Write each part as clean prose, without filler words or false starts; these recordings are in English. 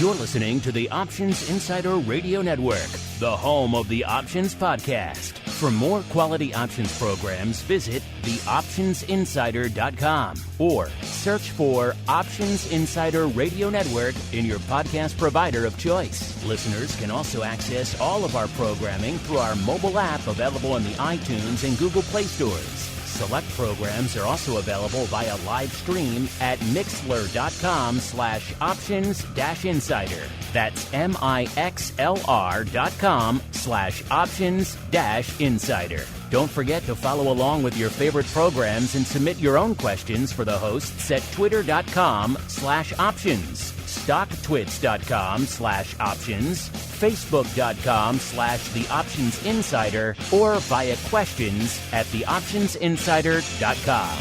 You're listening to the Options Insider Radio Network, the home of the Options Podcast. For more quality options programs, visit theoptionsinsider.com or search for Options Insider Radio Network in your podcast provider of choice. Listeners can also access all of our programming through our mobile app available in the iTunes and Google Play stores. Select programs are also available via live stream at mixlr.com/options-insider. That's mixlr.com/options-insider. Don't forget to follow along with your favorite programs and submit your own questions for the hosts at twitter.com/options, stocktwits.com/options, facebook.com/theoptionsinsider, or via questions at theoptionsinsider.com.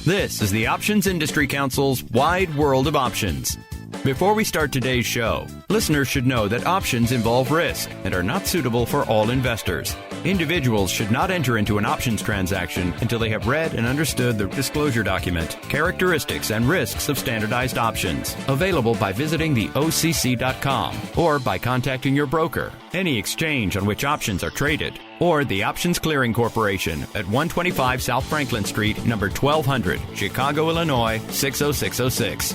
This is the Options Industry Council's Wide World of Options. Before we start today's show, listeners should know that options involve risk and are not suitable for all investors. Individuals should not enter into an options transaction until they have read and understood the disclosure document, characteristics and risks of standardized options, available by visiting the OCC.com or by contacting your broker, any exchange on which options are traded, or the Options Clearing Corporation at 125 South Franklin Street, number 1200, Chicago, Illinois, 60606.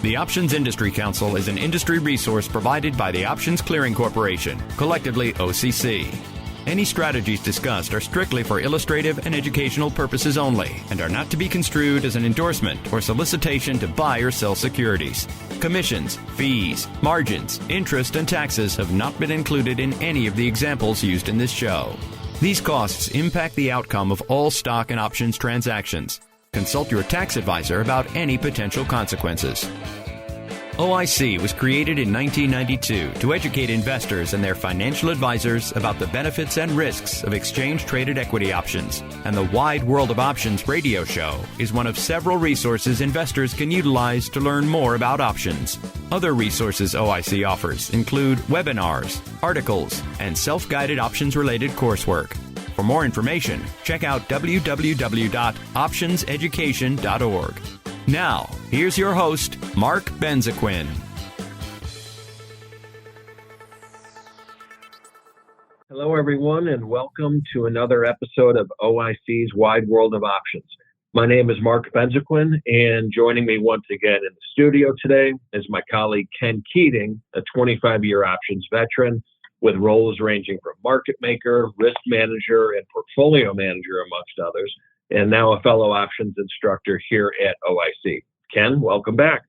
The Options Industry Council is an industry resource provided by the Options Clearing Corporation, collectively OCC. Any strategies discussed are strictly for illustrative and educational purposes only and are not to be construed as an endorsement or solicitation to buy or sell securities. Commissions, fees, margins, interest, and taxes have not been included in any of the examples used in this show. These costs impact the outcome of all stock and options transactions. Consult your tax advisor about any potential consequences. OIC was created in 1992 to educate investors and their financial advisors about the benefits and risks of exchange-traded equity options, and the Wide World of Options radio show is one of several resources investors can utilize to learn more about options. Other resources OIC offers include webinars, articles, and self-guided options-related coursework. For more information, check out www.optionseducation.org. Now, here's your host, Mark Benzaquen. Hello, everyone, and welcome to another episode of OIC's Wide World of Options. My name is Mark Benzaquen, and joining me once again in the studio today is my colleague Ken Keating, a 25-year options veteran with roles ranging from market maker, risk manager, and portfolio manager, amongst others, and now a fellow options instructor here at OIC. Ken, welcome back.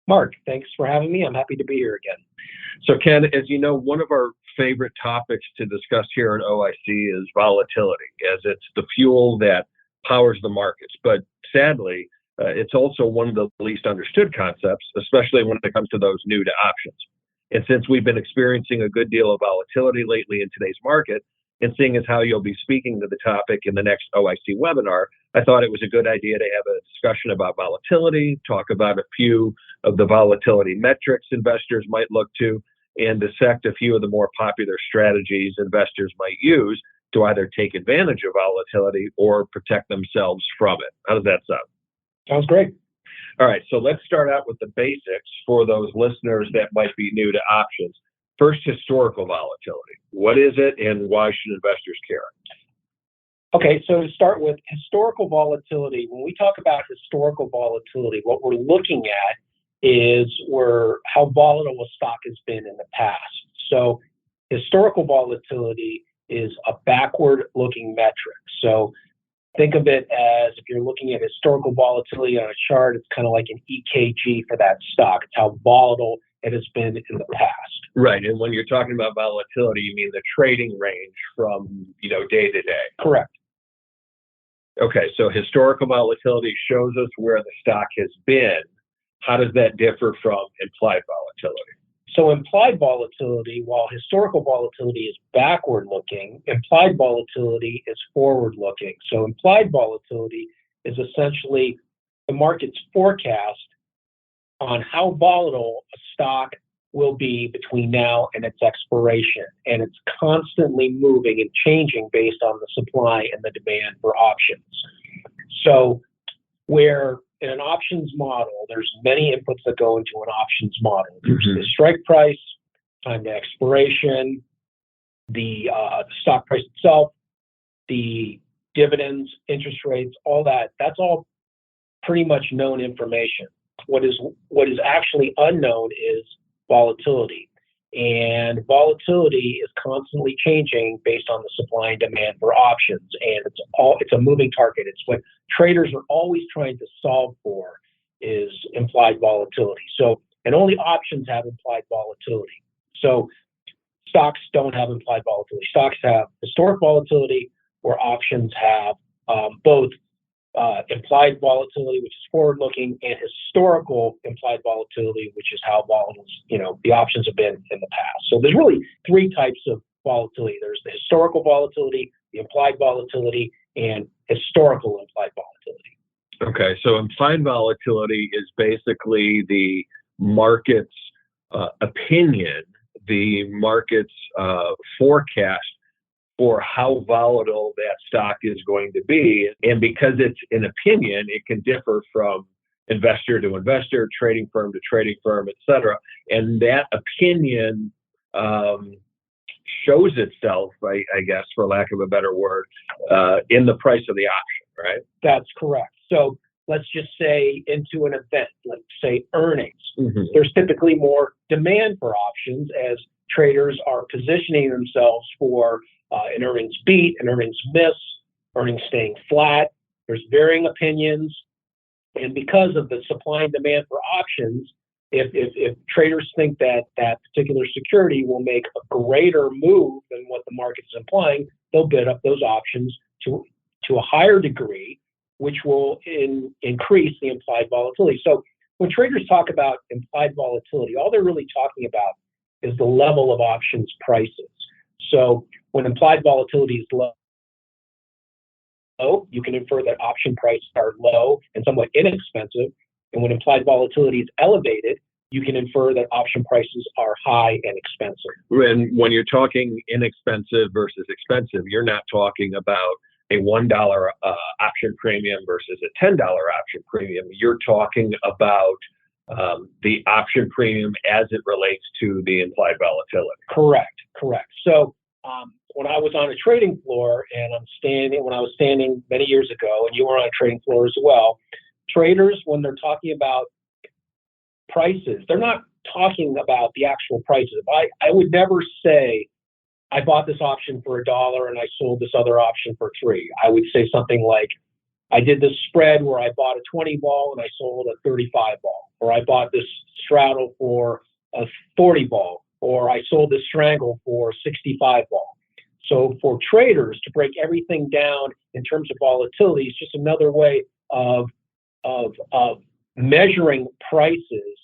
Mark, thanks for having me. I'm happy to be here again. So, Ken, as you know, one of our favorite topics to discuss here at OIC is volatility, as it's the fuel that powers the markets. But sadly, it's also one of the least understood concepts, especially when it comes to those new to options. And since we've been experiencing a good deal of volatility lately in today's market, and seeing as how you'll be speaking to the topic in the next OIC webinar, I thought it was a good idea to have a discussion about volatility, talk about a few of the volatility metrics investors might look to, and dissect a few of the more popular strategies investors might use to either take advantage of volatility or protect themselves from it. How does that sound? Sounds great. All right, so let's start out with the basics for those listeners that might be new to options. First, historical volatility. What is it and why should investors care? Okay, so to start with historical volatility, when we talk about historical volatility, what we're looking at is how volatile a stock has been in the past. So historical volatility is a backward-looking metric. So think of it as if you're looking at historical volatility on a chart, it's kind of like an EKG for that stock. It's how volatile it has been in the past. Right, and when you're talking about volatility, you mean the trading range from, day to day. Correct. Okay, so historical volatility shows us where the stock has been. How does that differ from implied volatility? So implied volatility, while historical volatility is backward-looking, implied volatility is forward-looking. So implied volatility is essentially the market's forecast on how volatile a stock will be between now and its expiration. And it's constantly moving and changing based on the supply and the demand for options. So where in an options model, there's many inputs that go into an options model. There's the strike price, time to expiration, the stock price itself, the dividends, interest rates, all that. That's all pretty much known information. What is actually unknown is volatility. And volatility is constantly changing based on the supply and demand for options. And it's a moving target. It's what traders are always trying to solve for is implied volatility. So, and only options have implied volatility. So stocks don't have implied volatility. Stocks have historic volatility, where options have both implied volatility, which is forward-looking, and historical implied volatility, which is how volatile, the options have been in the past. So there's really three types of volatility. There's the historical volatility, the implied volatility, and historical implied volatility. Okay, so implied volatility is basically the market's opinion, the market's forecast for how volatile that stock is going to be. And because it's an opinion, it can differ from investor to investor, trading firm to trading firm, et cetera. And that opinion shows itself, I guess, for lack of a better word, in the price of the option, right? That's correct. So let's just say into an event, let's say earnings. There's typically more demand for options as traders are positioning themselves for an earnings beat, an earnings miss, earnings staying flat. There's varying opinions. And because of the supply and demand for options, if traders think that that particular security will make a greater move than what the market is implying, they'll bid up those options to a higher degree, which will increase the implied volatility. So when traders talk about implied volatility, all they're really talking about is the level of options prices. So when implied volatility is low, you can infer that option prices are low and somewhat inexpensive. And when implied volatility is elevated, you can infer that option prices are high and expensive. And when you're talking inexpensive versus expensive, you're not talking about a $1 option premium versus a $10 option premium. You're talking about the option premium as it relates to the implied volatility. Correct. So when I was on a trading floor and when I was standing many years ago, and you were on a trading floor as well, traders, when they're talking about prices, they're not talking about the actual prices. I would never say, I bought this option for $1 and I sold this other option for $3. I would say something like, I did this spread where I bought a 20 ball and I sold a 35 ball, or I bought this straddle for a 40 ball, or I sold this strangle for 65 ball. So for traders to break everything down in terms of volatility is just another way of measuring prices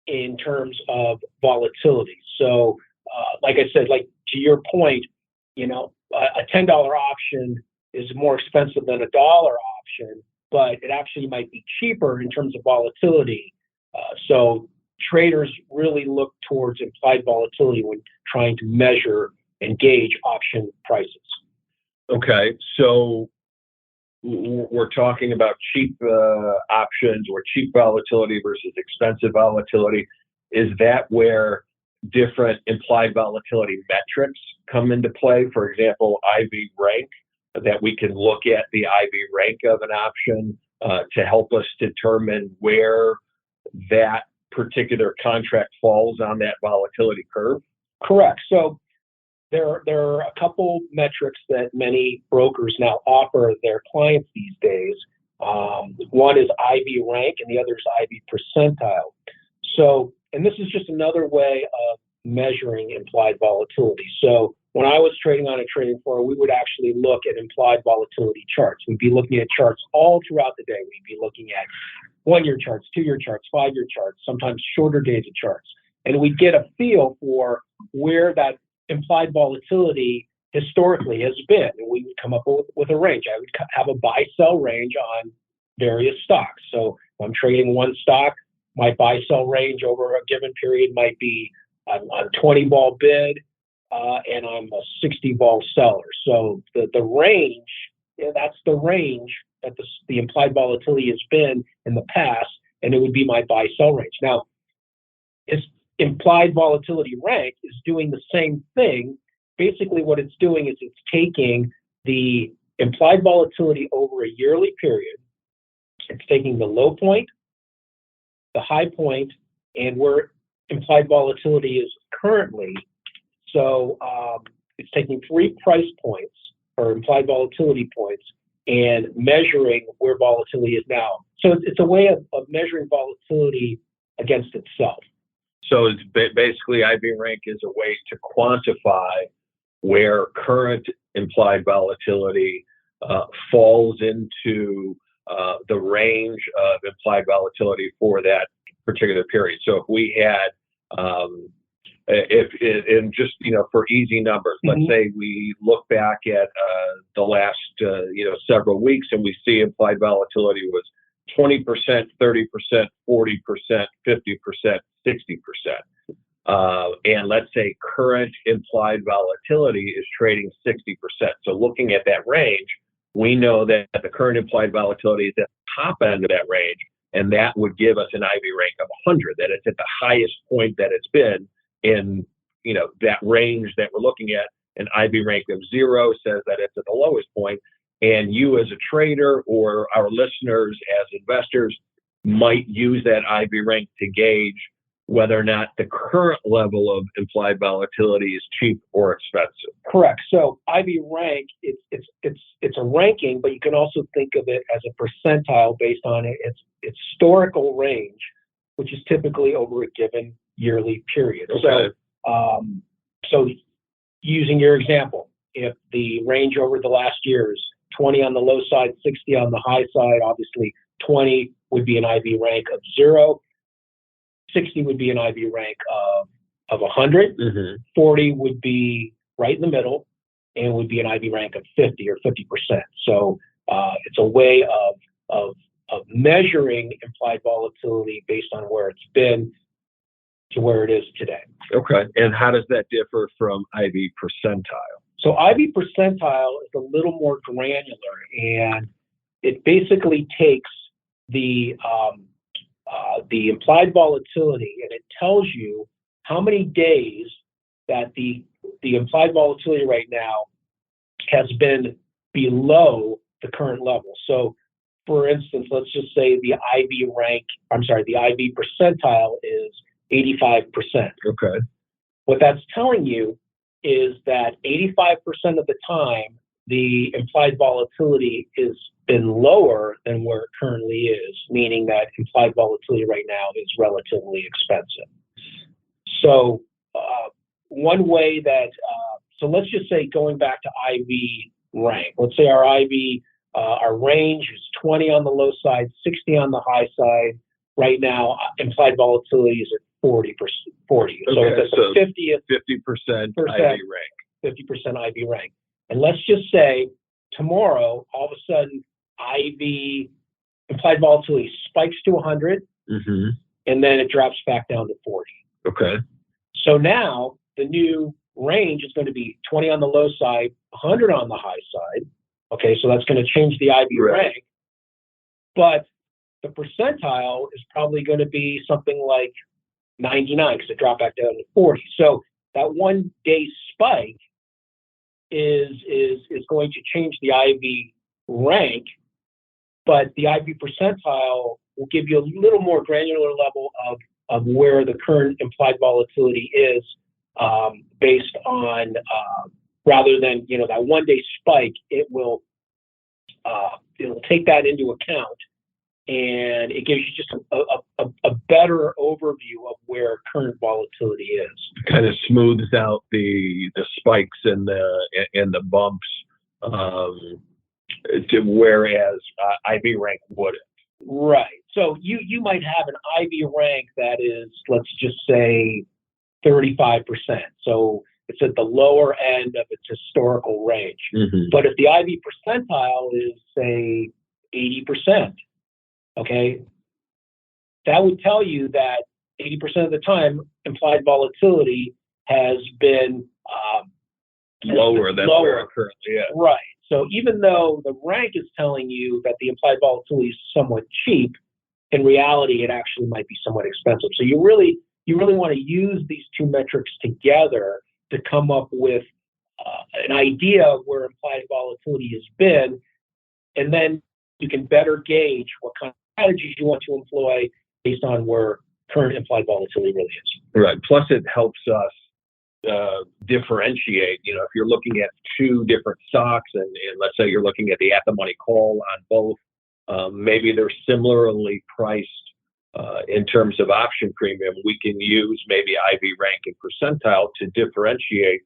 in terms of volatility. So like I said, like to your point, a $10 option is more expensive than a $1 option, but it actually might be cheaper in terms of volatility. So traders really look towards implied volatility when trying to measure and gauge option prices. Okay, so we're talking about cheap options or cheap volatility versus expensive volatility. Is that where different implied volatility metrics come into play? For example, IV rank, that we can look at the IV rank of an option to help us determine where that particular contract falls on that volatility curve? Correct. So there are a couple metrics that many brokers now offer their clients these days. One is IV rank and the other is IV percentile. So, and this is just another way of measuring implied volatility. So when I was trading on a trading floor, we would actually look at implied volatility charts. We'd be looking at charts all throughout the day. We'd be looking at 1-year charts, 2-year charts, 5-year charts, sometimes shorter dated charts. And we'd get a feel for where that implied volatility historically has been. And we would come up with a range. I would have a buy-sell range on various stocks. So if I'm trading one stock, my buy-sell range over a given period might be I'm 20 vol bid, and I'm a 60 vol seller. So the range, that's the range that the implied volatility has been in the past, and it would be my buy sell range. Now, its implied volatility rank is doing the same thing. Basically, what it's doing is it's taking the implied volatility over a yearly period. It's taking the low point, the high point, and where implied volatility is currently. So it's taking 3 price points or implied volatility points and measuring where volatility is now. So it's a way of measuring volatility against itself. So it's basically IB rank is a way to quantify where current implied volatility falls into the range of implied volatility for that particular period. So if we had, just for easy numbers, let's say we look back at the last several weeks and we see implied volatility was 20%, 30%, 40%, 50%, 60%. And let's say current implied volatility is trading 60%. So looking at that range, we know that the current implied volatility is at the top end of that range, and that would give us an IB rank of 100, that it's at the highest point that it's been in that range that we're looking at. An IB rank of 0 says that it's at the lowest point, and you as a trader or our listeners as investors might use that IB rank to gauge whether or not the current level of implied volatility is cheap or expensive. Correct. So IB rank, it's a ranking, but you can also think of it as a percentile based on its historical range, which is typically over a given yearly period. Okay. So using your example, if the range over the last year is 20 on the low side, 60 on the high side, obviously 20 would be an IB rank of 0. 60 would be an IB rank of 100. 40 would be right in the middle and would be an IB rank of 50 or 50%. So it's a way of measuring implied volatility based on where it's been to where it is today. Okay. And how does that differ from IB percentile? So IB percentile is a little more granular, and it basically takes the implied volatility, and it tells you how many days that the implied volatility right now has been below the current level. So, for instance, let's just say the IB percentile is 85%. Okay. What that's telling you is that 85% of the time, the implied volatility has been lower than where it currently is, meaning that implied volatility right now is relatively expensive. So one way that, so let's just say going back to IB rank, let's say our IB, our range is 20 on the low side, 60 on the high side. Right now, implied volatility is at 40%. So it's a 50% IB rank. 50% IB rank. And let's just say tomorrow, all of a sudden, IB implied volatility spikes to 100, and then it drops back down to 40. Okay. So now the new range is going to be 20 on the low side, 100 on the high side. Okay, so that's going to change the IB rank. But the percentile is probably going to be something like 99 because it dropped back down to 40. So that 1 day spike is going to change the IB rank, but the IB percentile will give you a little more granular level of where the current implied volatility is based on rather than that 1 day spike. It'll take that into account, and it gives you just a better overview of where current volatility is. Kind of smooths out the spikes and the bumps, whereas IB rank wouldn't. Right. So you might have an IB rank that is, let's just say, 35%. So it's at the lower end of its historical range. But if the IB percentile is, say, 80%, okay, that would tell you that 80% of the time, implied volatility has been lower than where it currently is. Right. So even though the rank is telling you that the implied volatility is somewhat cheap, in reality, it actually might be somewhat expensive. So you really want to use these two metrics together to come up with an idea of where implied volatility has been, and then you can better gauge what kind of strategies you want to employ based on where current implied volatility really is. Right. Plus, it helps us differentiate. If you're looking at two different stocks, and let's say you're looking at the at-the-money call on both, maybe they're similarly priced in terms of option premium. We can use maybe IV rank and percentile to differentiate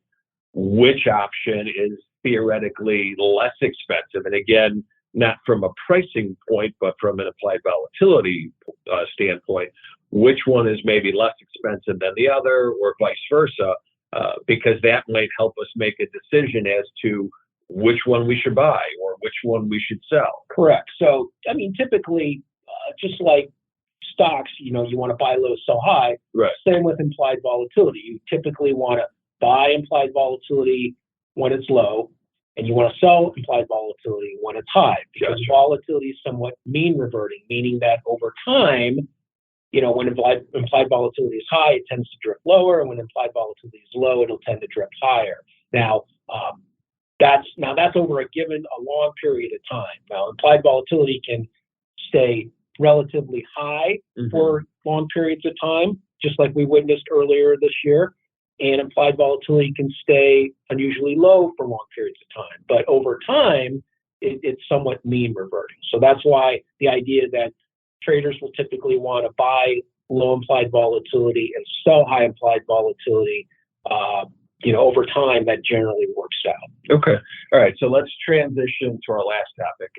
which option is theoretically less expensive. And again, not from a pricing point, but from an applied volatility standpoint, which one is maybe less expensive than the other, or vice versa, because that might help us make a decision as to which one we should buy or which one we should sell. Correct. So, typically, just like stocks, you want to buy low, sell high. Right. Same with implied volatility. You typically want to buy implied volatility when it's low, and you want to sell implied volatility when it's high, because Gotcha. volatility is somewhat mean reverting, meaning that over time, when implied volatility is high, it tends to drift lower, and when implied volatility is low, it'll tend to drift higher. Now, that's over a long period of time. Now, implied volatility can stay relatively high for long periods of time, just like we witnessed earlier this year. And implied volatility can stay unusually low for long periods of time. But over time, it's somewhat mean reverting. So that's why the idea that traders will typically want to buy low implied volatility and sell high implied volatility, over time, that generally works out. Okay. All right. So let's transition to our last topic,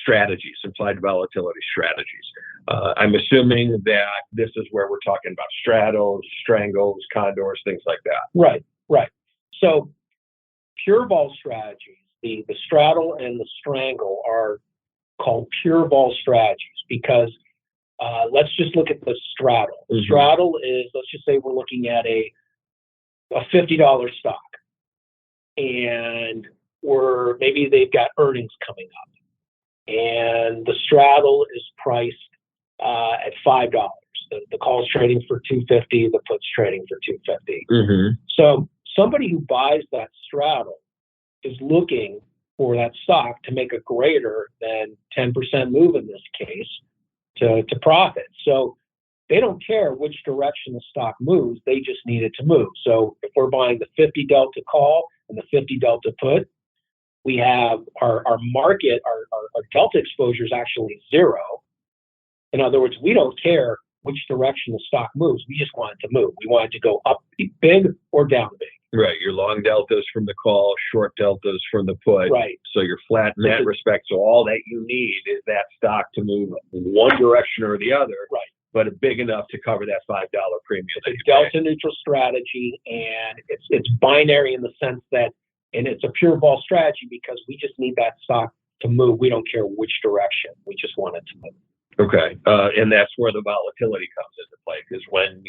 strategies, implied volatility strategies. I'm assuming that this is where we're talking about straddles, strangles, condors, things like that. Right. So pure vol strategies, the straddle and the strangle are called pure vol strategies because let's just look at the straddle. The straddle is, let's just say we're looking at a $50 stock, and maybe they've got earnings coming up, and the straddle is priced at $5. The call's trading for $2.50, the put's trading for $2.50. So somebody who buys that straddle is looking for that stock to make a greater than 10% move in this case to profit. So they don't care which direction the stock moves, they just need it to move. So if we're buying the 50 delta call and the 50 delta put, we have our market, our delta exposure is actually zero. In other words, we don't care which direction the stock moves. We just want it to move. We want it to go up big or down big. Right. Your long deltas from the call, short deltas from the put. Right. So you're flat in that respect. So all that you need is that stock to move in one direction or the other. Right. But big enough to cover that $5 premium. It's a delta neutral strategy, and it's binary in the sense that, and it's a pure vol strategy because we just need that stock to move. We don't care which direction. We just want it to move. Okay. And that's where the volatility comes into play, because when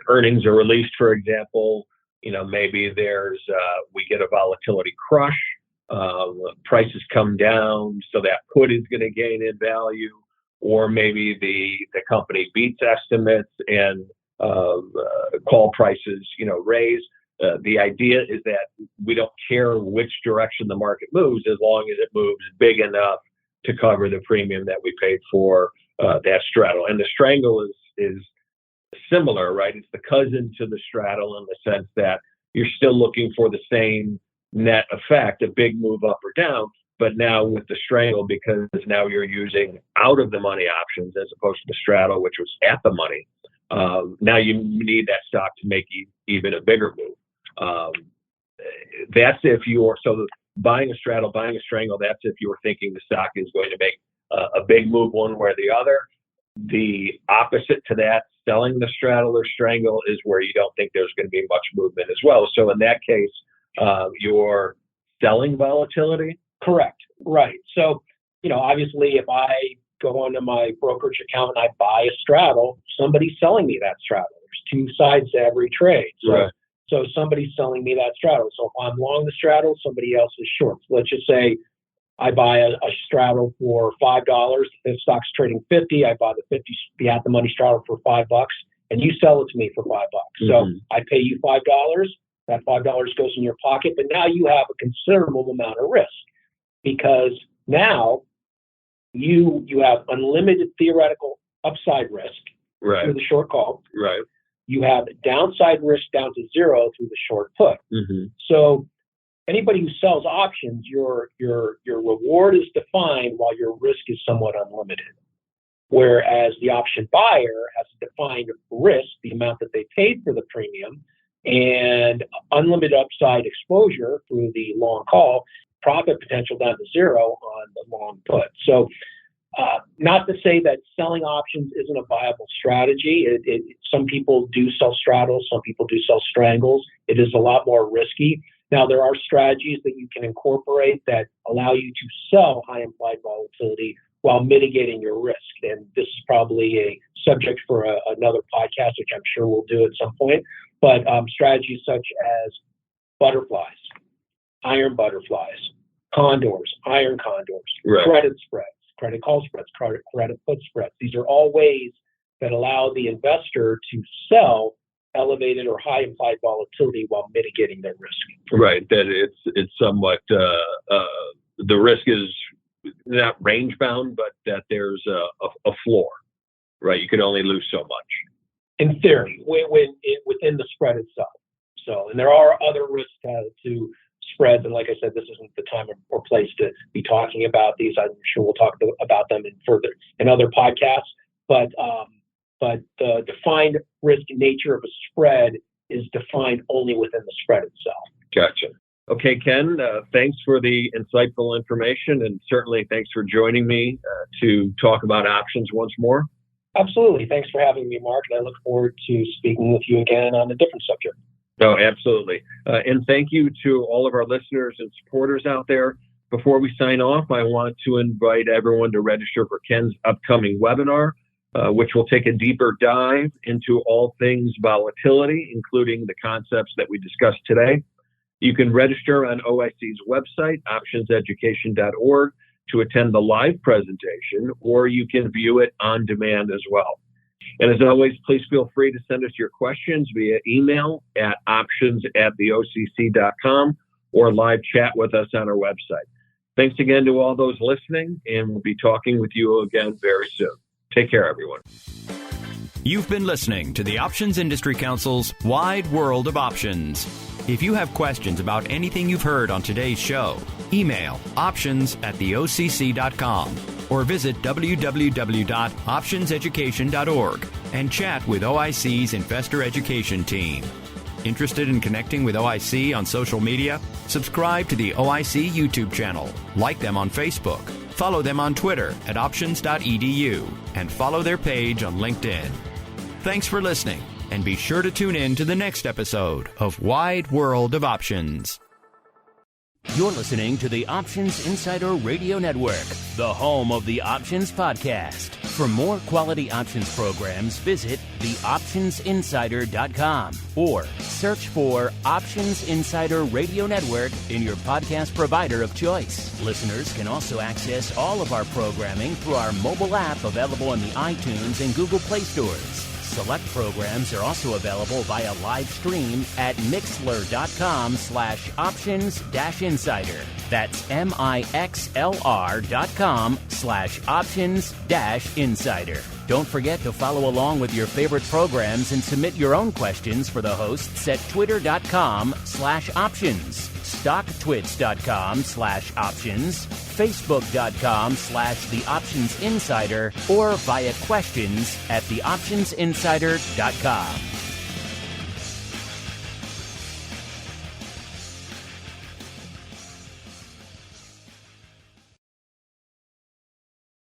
earnings are released, for example, maybe we get a volatility crush, prices come down, so that put is going to gain in value, or maybe the company beats estimates and call prices, raise. The idea is that we don't care which direction the market moves as long as it moves big enough to cover the premium that we paid for that straddle. And the strangle is similar, right? It's the cousin to the straddle in the sense that you're still looking for the same net effect, a big move up or down, but now with the strangle, because now you're using out of the money options as opposed to the straddle, which was at the money. Now you need that stock to make even a bigger move. That's if buying a straddle, buying a strangle, that's if you were thinking the stock is going to make a big move one way or the other. The opposite to that, selling the straddle or strangle, is where you don't think there's going to be much movement as well. So in that case, you're selling volatility? Correct. Right. So, obviously if I go onto my brokerage account and I buy a straddle, somebody's selling me that straddle. There's two sides to every trade. So somebody's selling me that straddle. So if I'm long the straddle, somebody else is short. So let's just say I buy a straddle for $5. If the stock's trading 50, I buy the 50 at the money straddle for $5, and you sell it to me for $5. So I pay you $5. That $5 goes in your pocket, but now you have a considerable amount of risk because now you have unlimited theoretical upside risk through the short call. Right. You have downside risk down to zero through the short put. So anybody who sells options, your reward is defined while your risk is somewhat unlimited. Whereas the option buyer has a defined risk, the amount that they paid for the premium, and unlimited upside exposure through the long call, profit potential down to zero on the long put. So not to say that selling options isn't a viable strategy. Some people do sell straddles, some people do sell strangles. It is a lot more risky. Now, there are strategies that you can incorporate that allow you to sell high implied volatility while mitigating your risk. And this is probably a subject for another podcast, which I'm sure we'll do at some point. But strategies such as butterflies, iron butterflies, condors, iron condors, credit spreads, credit call spreads, credit put spreads. These are all ways that allow the investor to sell elevated or high implied volatility while mitigating their risk. Right. That it's somewhat the risk is not range bound, but that there's a floor. Right. You can only lose so much. In theory, within the spread itself. So, and there are other risks to spreads, and like I said, this isn't the time or place to be talking about these. I'm sure we'll talk about them in other podcasts. But the defined risk nature of a spread is defined only within the spread itself. Gotcha. Okay, Ken, thanks for the insightful information, and certainly thanks for joining me to talk about options once more. Absolutely. Thanks for having me, Mark, and I look forward to speaking with you again on a different subject. No, absolutely. And thank you to all of our listeners and supporters out there. Before we sign off, I want to invite everyone to register for Ken's upcoming webinar, which will take a deeper dive into all things volatility, including the concepts that we discussed today. You can register on OIC's website, optionseducation.org, to attend the live presentation, or you can view it on demand as well. And as always, please feel free to send us your questions via email at options@theocc.com or live chat with us on our website. Thanks again to all those listening, and we'll be talking with you again very soon. Take care, everyone. You've been listening to the Options Industry Council's Wide World of Options. If you have questions about anything you've heard on today's show, email options@theocc.com or visit www.optionseducation.org and chat with OIC's Investor Education team. Interested in connecting with OIC on social media? Subscribe to the OIC YouTube channel, like them on Facebook, follow them on Twitter at options.edu, and follow their page on LinkedIn. Thanks for listening, and be sure to tune in to the next episode of Wide World of Options. You're listening to the Options Insider Radio Network, the home of the Options Podcast. For more quality options programs, visit theoptionsinsider.com or search for Options Insider Radio Network in your podcast provider of choice. Listeners can also access all of our programming through our mobile app available in the iTunes and Google Play stores. Select programs are also available via live stream at mixlr.com/options-insider. That's mixlr.com/options-insider. Don't forget to follow along with your favorite programs and submit your own questions for the hosts at twitter.com/options, stocktwits.com/options, facebook.com/theoptionsinsider, or via questions@theoptionsinsider.com.